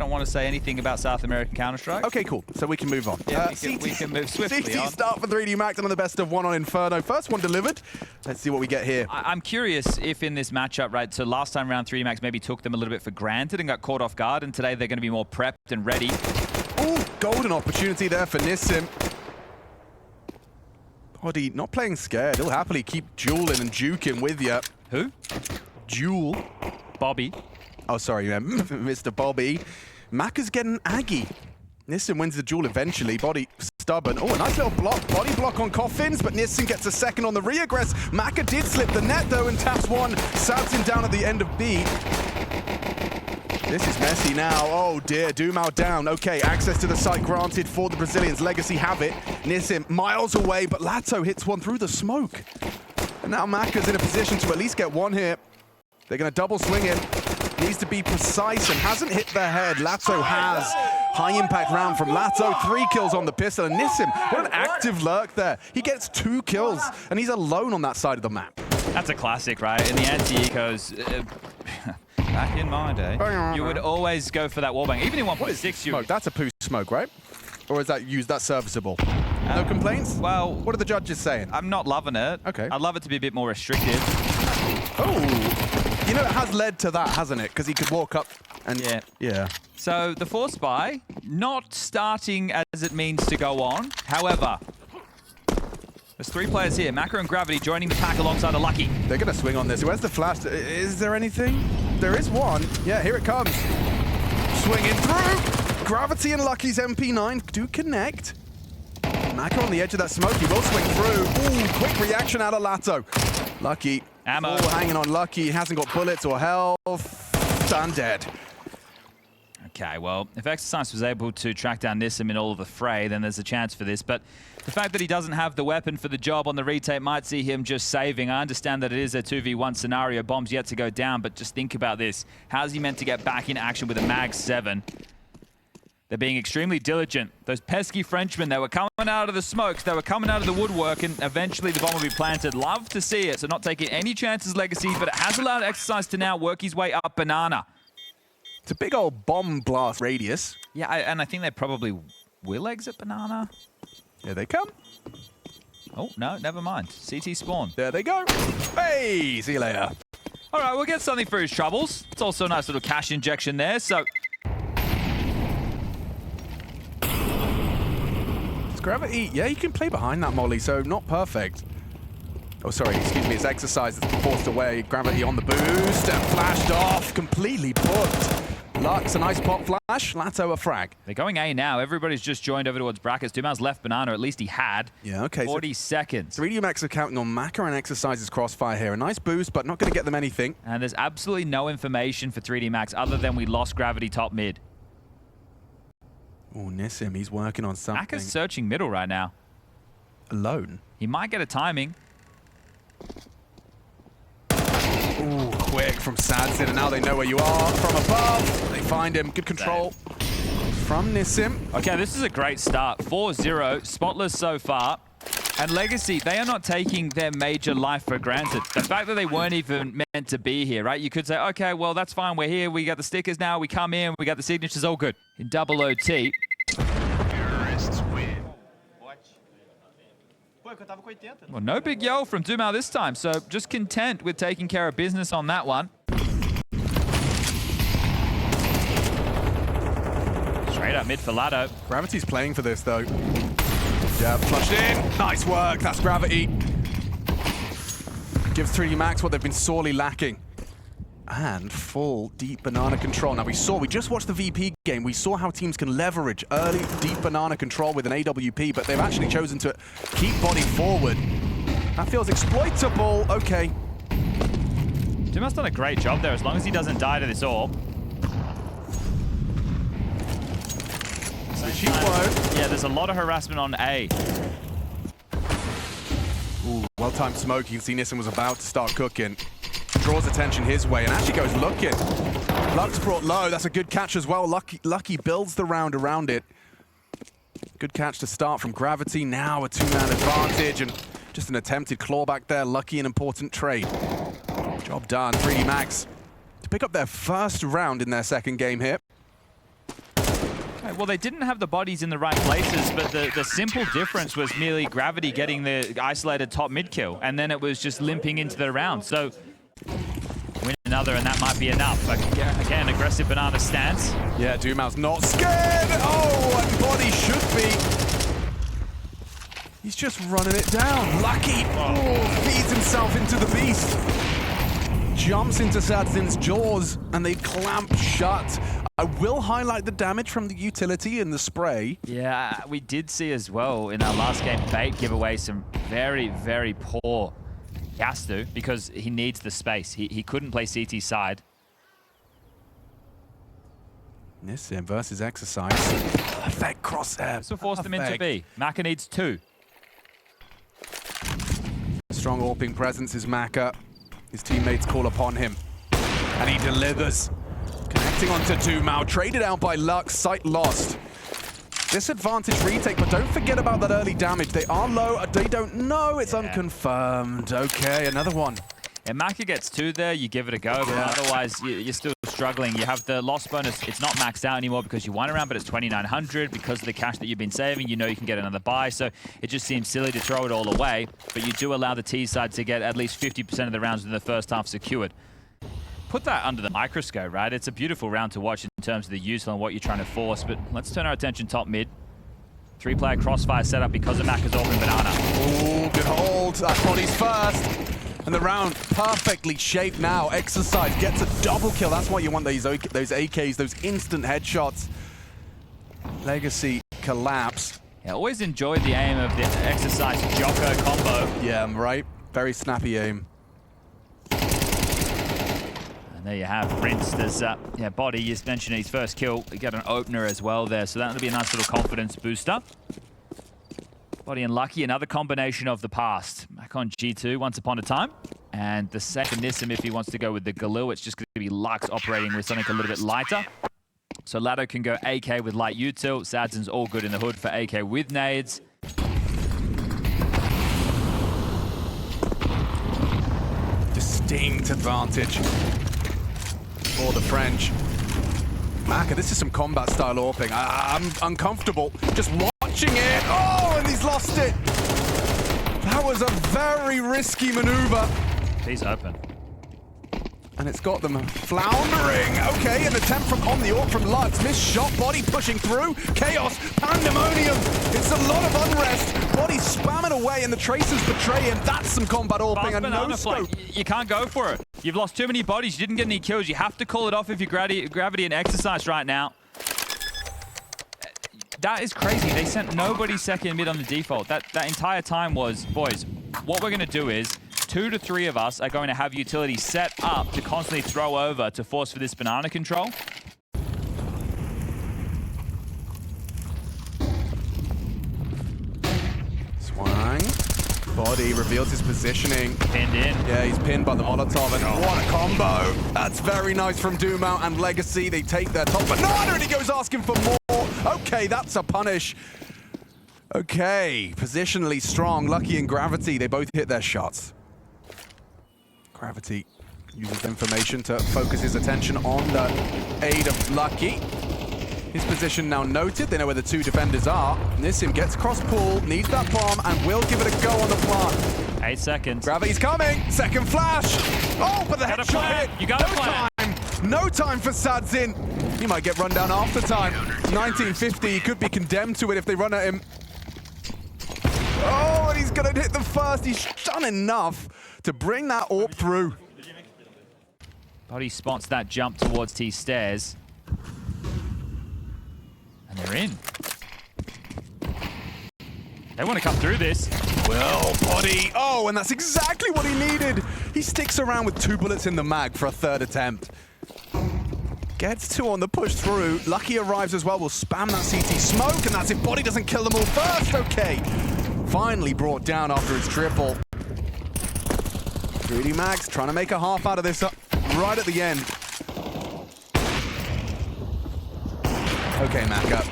don't want to say anything about South American Counter-Strike. Okay, cool. So we can move on. Yeah, we can move swiftly CT on. start for 3D Max, another best of one on Inferno. First one delivered. Let's see what we get here. I'm curious if in this matchup, right, so last time around 3D Max maybe took them a little bit for granted and got caught off guard, and today they're going to be more prepped and ready. Ooh, golden opportunity there for Nissim. Body not playing scared. He'll happily keep dueling and juking with you. Who? Duel. Bobby. Oh, sorry, Mr. Bobby. Maka's getting aggy. Nissim wins the duel eventually. Body stubborn. Oh, a nice little block. Body block on Coffins, but Nissim gets a second on the reaggress. Maka did slip the net, though, and taps one. Sabs him down at the end of B. This is messy now. Oh dear, Dumao down. Okay, access to the site granted for the Brazilians. Legacy have it. Nissim miles away, but Lato hits one through the smoke. And now Maka's in a position to at least get one here. They're going to double swing him. Needs to be precise and hasn't hit the head. Lato has. High impact round from Lato. 3 kills on the pistol. And Nissim, what an active lurk there. He gets 2 kills and he's alone on that side of the map. That's a classic, right? In the anti-ecos, back in my day, you would always go for that wallbang. Even in 1.6, you... That's a poo smoke, right? Or is that serviceable? No complaints? Well... What are the judges saying? I'm not loving it. Okay. I'd love it to be a bit more restrictive. Oh! You know, it has led to that, hasn't it? Because he could walk up and... Yeah. So, the Force Spy, not starting as it means to go on. However... There's 3 players here. Maka and Gravity joining the pack alongside a Lucky. They're going to swing on this. Where's the flash? Is there anything? There is one. Yeah, here it comes. Swinging through. Gravity and Lucky's MP9 do connect. Maka on the edge of that smoke. He will swing through. Ooh, quick reaction out of Lato. Lucky. Ammo. Oh, hanging on Lucky. He hasn't got bullets or health. Done dead. Okay, well, if Exercise was able to track down Nissim in all of the fray, then there's a chance for this. But the fact that he doesn't have the weapon for the job on the retake might see him just saving. I understand that it is a 2v1 scenario. Bomb's yet to go down, but just think about this. How's he meant to get back in action with a Mag 7? They're being extremely diligent. Those pesky Frenchmen, they were coming out of the smokes, they were coming out of the woodwork, and eventually the bomb will be planted. Love to see it, so not taking any chances, Legacy, but it has allowed Exercise to now work his way up Banana. It's a big old bomb blast radius. Yeah, and I think they probably will exit Banana. Here they come. Oh, no, never mind. CT spawn. There they go. Hey, see you later. All right, we'll get something for his troubles. It's also a nice little cash injection there, so... It's Gravity. Yeah, you can play behind that molly, so not perfect. Oh, sorry, excuse me, it's Exercise that's forced away. Gravity on the boost and flashed off. Completely booked. Lux, a nice pop flash. Lato, a frag. They're going A now. Everybody's just joined over towards brackets. Dumao's left Banana, at least he had. Yeah, okay. 40 seconds. 3D Max are counting on Maka and Exercise's crossfire here. A nice boost, but not going to get them anything. And there's absolutely no information for 3D Max other than we lost Gravity top mid. Oh, Nissim, he's working on something. Maka's searching middle right now. Alone? He might get a timing. Ooh, quick from Sadsin, and now they know where you are. From above, they find him. Good control from Nissim. Okay, this is a great start. 4-0, spotless so far. And Legacy, they are not taking their major life for granted. The fact that they weren't even meant to be here, right? You could say, okay, well, that's fine. We're here. We got the stickers now. We come in. We got the signatures. All good. In double OT. Terrorists win. Well, no big yell from Dumao this time, so just content with taking care of business on that one. Straight up mid for Lato. Gravity's playing for this, though. Yeah, flushed in. Nice work. That's Gravity. Gives 3D Max what they've been sorely lacking. And full deep banana control. Now, we just watched the VP game. We saw how teams can leverage early deep banana control with an AWP, but they've actually chosen to keep body forward. That feels exploitable. Okay. Dumao's done a great job there, as long as he doesn't die to this orb. Yeah, there's a lot of harassment on A. Ooh, well-timed smoke. You can see Nissim was about to start cooking. Draws attention his way and actually goes looking. Lux brought low. That's a good catch as well. Lucky builds the round around it. Good catch to start from Gravity. Now a 2-man advantage and just an attempted clawback there. Lucky, an important trade. Job done. 3D Max to pick up their first round in their second game here. Well, they didn't have the bodies in the right places, but the simple difference was merely Gravity getting the isolated top mid kill, and then it was just limping into the round. So win another, and that might be enough. But again, aggressive banana stance. Yeah, Dumao's not scared. Oh, and Body should be. He's just running it down. Lucky feeds himself into the beast. Jumps into Sadzin's jaws, and they clamp shut. I will highlight the damage from the utility and the spray. Yeah, we did see as well in our last game, Bait give away some very, very poor gas to, because he needs the space. He couldn't play CT side. Nissim versus Exercise. Perfect crosshair. So force them into B. Maka needs 2. Strong AWPing presence is Maka. His teammates call upon him, and he delivers. Connecting onto Dumao, traded out by Lux, sight lost. Disadvantage retake, but don't forget about that early damage. They are low, they don't know, it's unconfirmed. Okay, another one. And Maka gets 2 there, you give it a go, but otherwise you're still struggling. You have the loss bonus, it's not maxed out anymore because you won a round, but it's 2,900 because of the cash that you've been saving. You know you can get another buy, so it just seems silly to throw it all away, but you do allow the T side to get at least 50% of the rounds in the first half secured. Put that under the microscope, right? It's a beautiful round to watch in terms of the use and what you're trying to force, but let's turn our attention top mid. 3-player crossfire setup because of Maka's AWPing banana. Oh, good hold. That Body's first. And the round perfectly shaped now. Exercise gets a double kill. That's why you want those AKs, those instant headshots. Legacy collapse. Yeah, always enjoyed the aim of the Exercise Jocko combo. Yeah, I'm right. Very snappy aim. And there you have Rinse. There's Body, you mentioned his first kill. You get an opener as well there, so that'll be a nice little confidence booster. Body and Lucky, another combination of the past. Back on G2 once upon a time. And the second Nissim, if he wants to go with the Galil, it's just going to be Lux operating with something a little bit lighter. So Lado can go AK with light util. Sadzin's all good in the hood for AK with nades. Distinct advantage for the French. Maka, this is some combat style AWPing. I'm uncomfortable just watching it. Oh, and he's lost it. That was a very risky maneuver. He's open. And it's got them floundering. Okay, an attempt on the AWP from Lux. Missed shot, Body pushing through. Chaos, pandemonium. It's a lot of unrest. Body spamming away and the Tracers betray him. That's some combat AWPing and no scope. You can't go for it. You've lost too many bodies. You didn't get any kills. You have to call it off if you're Gravity and Exercise right now. That is crazy. They sent nobody second mid on the default. That entire time was, boys, what we're going to do is 2 to 3 of us are going to have utility set up to constantly throw over to force for this banana control. Swang. Body reveals his positioning. Pinned in. Yeah, he's pinned by the Molotov, and what a combo. That's very nice from Dumao and Legacy. They take their top banana, and he goes asking for more. Okay, that's a punish. Okay, positionally strong. Lucky and Gravity, they both hit their shots. Gravity uses information to focus his attention on the aid of Lucky. His position now noted. They know where the 2 defenders are. Nissim gets cross pull, needs that bomb, and will give it a go on the plant. 8 seconds. Gravity's coming. Second flash. Oh, but the headshot hit. You got to plan. No time for Sadzin. He might get run down after time. 1950. He could be condemned to it if they run at him. Oh, and he's going to hit them first. He's done enough to bring that AWP through. Body spots that jump towards T stairs. And they're in. They want to come through this. Well, Body. Oh, and that's exactly what he needed. He sticks around with 2 bullets in the mag for a 3rd attempt. Gets 2 on the push through. Lucky arrives as well. Will spam that CT smoke, and that's if Body doesn't kill them all first. Okay. Finally brought down after its triple. 3D Mags trying to make a half out of this right at the end. Okay, Maka.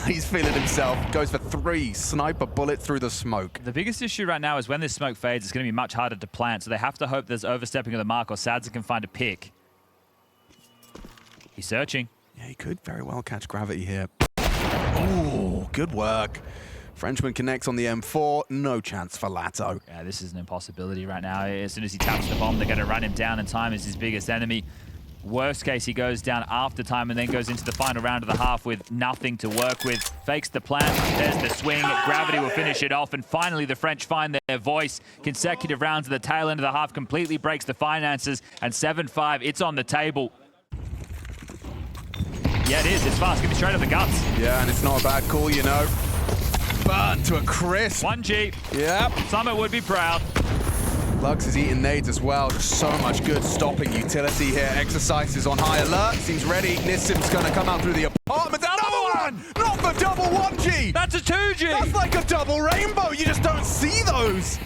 He's feeling himself. Goes for 3 sniper bullets through the smoke. The biggest issue right now is when this smoke fades, it's going to be much harder to plant, so they have to hope there's overstepping of the mark or Sadzin can find a pick. He's searching. Yeah, he could very well catch Gravity here. Ooh, good work. Frenchman connects on the M4. No chance for Lato. Yeah, this is an impossibility right now. As soon as he taps the bomb, they're going to run him down, and time is his biggest enemy. Worst case, he goes down after time and then goes into the final round of the half with nothing to work with. Fakes the plant. There's the swing. Gravity will finish it off. And finally, the French find their voice. Consecutive rounds at the tail end of the half completely breaks the finances. And 7-5, it's on the table. Yeah, it is. It's fast. Give me straight up the guts. Yeah, and it's not a bad call, you know. Burn to a crisp. 1G. Yep. Summit would be proud. Lux is eating nades as well. Just so much good stopping utility here. Exercise is on high alert. Seems ready. Nissim's going to come out through the apartment. Another one! Not the double 1G! That's a 2G! That's like a double rainbow. You just don't see those.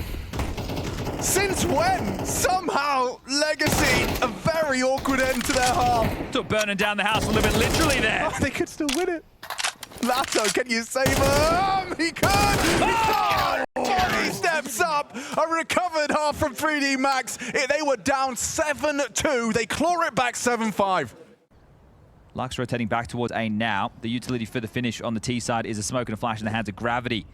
Since when? Somehow, Legacy, a very awkward end to their half. Still burning down the house a little bit literally there. Oh, they could still win it. Lato, can you save him? He could! Oh! He steps up. A recovered half from 3D Max. They were down 7-2. They claw it back 7-5. Lux rotating back towards A now. The utility for the finish on the T side is a smoke and a flash in the hands of Gravity.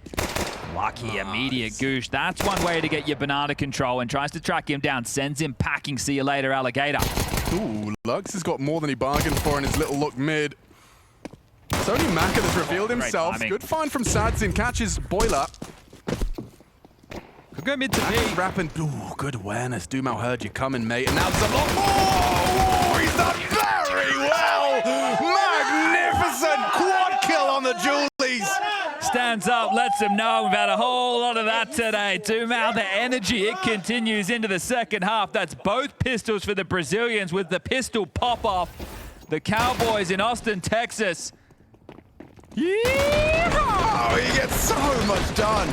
Lucky, immediate goosh. That's one way to get your banana control, and tries to track him down. Sends him packing. See you later, alligator. Ooh, Lux has got more than he bargained for in his little look mid. It's only Maka that's revealed himself. Good find from Sadzin. Catches Boiler. Could go mid to B. Rapping. Ooh, good awareness. Dumao heard you coming, mate. And now there's a lot more. He's done very well. Magnificent quad kill on the Julies. Stands up, lets him know we've had a whole lot of that today. Dumao, the energy, it continues into the second half. That's both pistols for the Brazilians with the pistol pop-off. The Cowboys in Austin, Texas. Yeah! Oh, he gets so much done.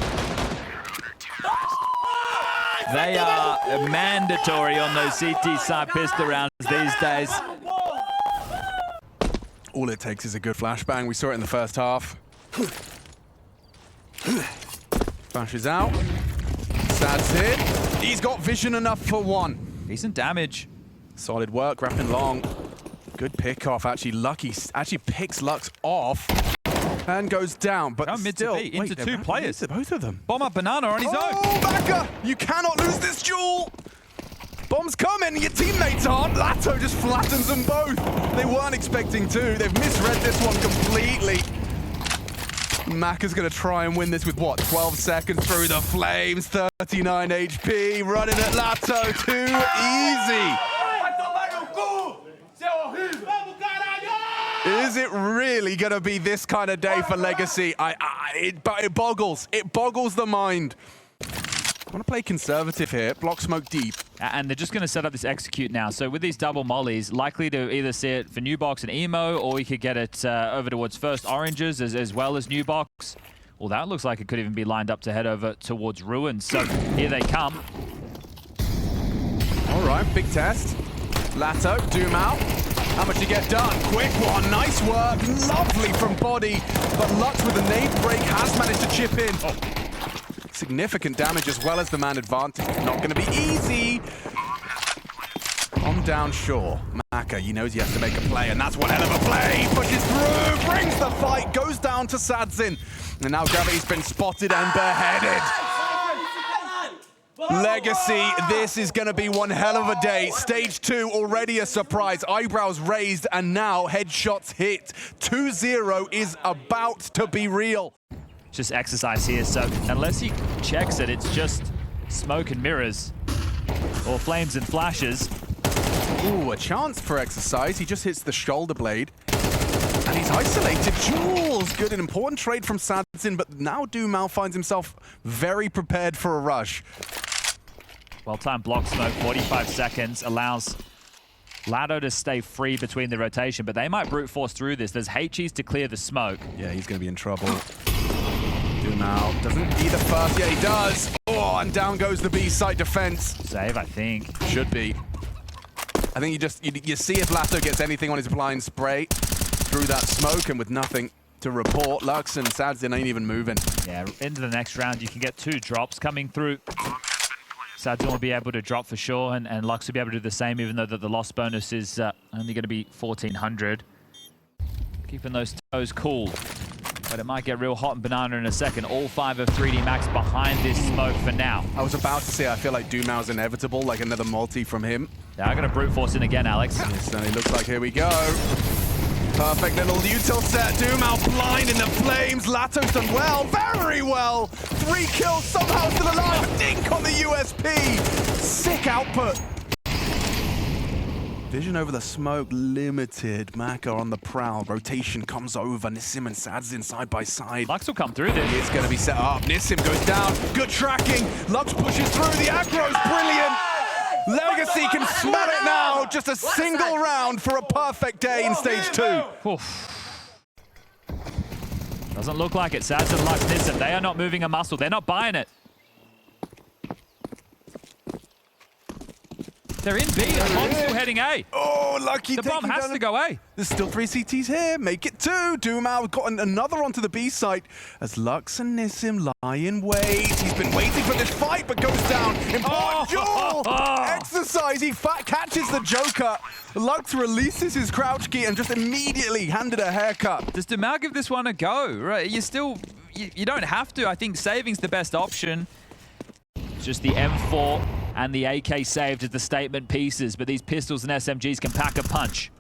They are mandatory on those CT side pistol rounds these days. All it takes is a good flashbang. We saw it in the first half. Flashes out. Sad's hit. He's got vision enough for one. Decent damage. Solid work, wrapping long. Good pick off. Actually, Lucky actually picks Lux off and goes down. But Down mid still, to B, into two players. Both of them. Bomb up Banana on his own. Oh, Baka! You cannot lose this duel. Bomb's coming. Your teammates aren't. Lato just flattens them both. They weren't expecting to. They've misread this one completely. Maka's going to try and win this with what? 12 seconds through the flames. 39 HP. Running at Lato. Too easy. Is it really going to be this kind of day for Legacy? It boggles. It boggles the mind. I want to play conservative here. Block smoke deep. And they're just going to set up this execute now. So with these double mollies, likely to either see it for New Box and Emo, or we could get it over towards first Oranges as well as New Box. Well, that looks like it could even be lined up to head over towards Ruins. So here they come. All right, big test. Lato, Dumao. How much you get done? Quick one, nice work. Lovely from Body. But Lux with the nade break has managed to chip in. Oh. Significant damage as well as the man advantage. Not going to be easy. On down, sure. Maka, he knows he has to make a play, and that's one hell of a play. He pushes through, brings the fight, goes down to Sadzin. And now Gravity's been spotted and beheaded. Legacy, this is going to be one hell of a day. Stage 2, already a surprise. Eyebrows raised, and now headshots hit. 2-0 is about to be real. Just exercise here, so unless he checks it, it's just smoke and mirrors. Or flames and flashes. Ooh, a chance for exercise. He just hits the shoulder blade. And he's isolated. Jules, good and important trade from Sadzin, but now Dumao finds himself very prepared for a rush. Well-timed block smoke, 45 seconds, allows Lado to stay free between the rotation, but they might brute force through this. There's HEs to clear the smoke. Yeah, he's going to be in trouble. Dumao doesn't need the first. Yeah, he does. Oh, and down goes the B-side defense. Save, I think. Should be. I think you see if Lato gets anything on his blind spray through that smoke, and with nothing to report, Lux and Sadzin ain't even moving. Yeah, into the next round, you can get 2 drops coming through. Sadzin will be able to drop for sure, and Lux will be able to do the same, even though the loss bonus is only going to be 1,400. Keeping those toes cool. But it might get real hot and banana in a second. All 5 of 3D Max behind this smoke for now. I was about to say, I feel like Doomau's inevitable, like another multi from him. Yeah, I'm going to brute force in again, Alex. It certainly looks like, here we go. Perfect little util set. Doomau blind in the flames. Lato's done well, very well. 3 kills, somehow still alive. Dink on the USP. Sick output. Vision over the smoke, limited. Maka on the prowl. Rotation comes over. Nissim and Sadzin side by side. Lux will come through this. It's going to be set up. Nissim goes down. Good tracking. Lux pushes through. The aggro's brilliant. Legacy can smell it now. Just a single round for a perfect day in stage 2. Oof. Doesn't look like it. Sadzin, Lux, Nissim, they are not moving a muscle. They're not buying it. They're in B. The bomb's still heading A. Oh, lucky. The bomb has to go A. There's still 3 CTs here. Make it 2. Doomau got another onto the B site as Lux and Nissim lie in wait. He's been waiting for this fight, but goes down. Important duel. Exercise. He catches the Joker. Lux releases his crouch key and just immediately handed a haircut. Does Doomau give this one a go? Right? You don't have to. I think saving's the best option. Just the M4 and the AK saved as the statement pieces, but these pistols and SMGs can pack a punch.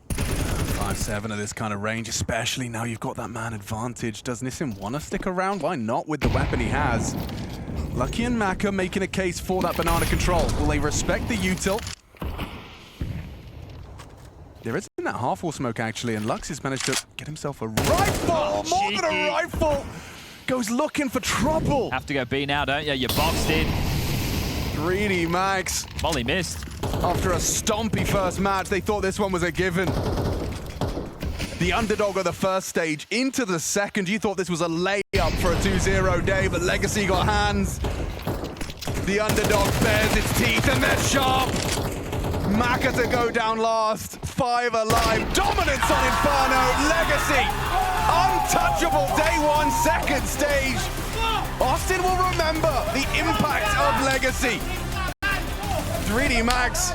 5-7 of this kind of range, especially now you've got that man advantage. Does Nissim want to stick around? Why not with the weapon he has? Lucky and Maka making a case for that banana control. Will they respect the util? There isn't that half-wall smoke actually, and Lux has managed to get himself a rifle! More than a rifle! Goes looking for trouble. Have to go B now, don't you? You're boxed in. 3D Max. Molly missed. After a stompy first match, they thought this one was a given. The underdog of the first stage into the second. You thought this was a layup for a 2-0 day, but Legacy got hands. The underdog bares its teeth and they're sharp. Maka to go down last. 5 alive. Dominance on Inferno. Legacy. Untouchable day 1, second stage. Austin will remember the impact of Legacy. 3D Max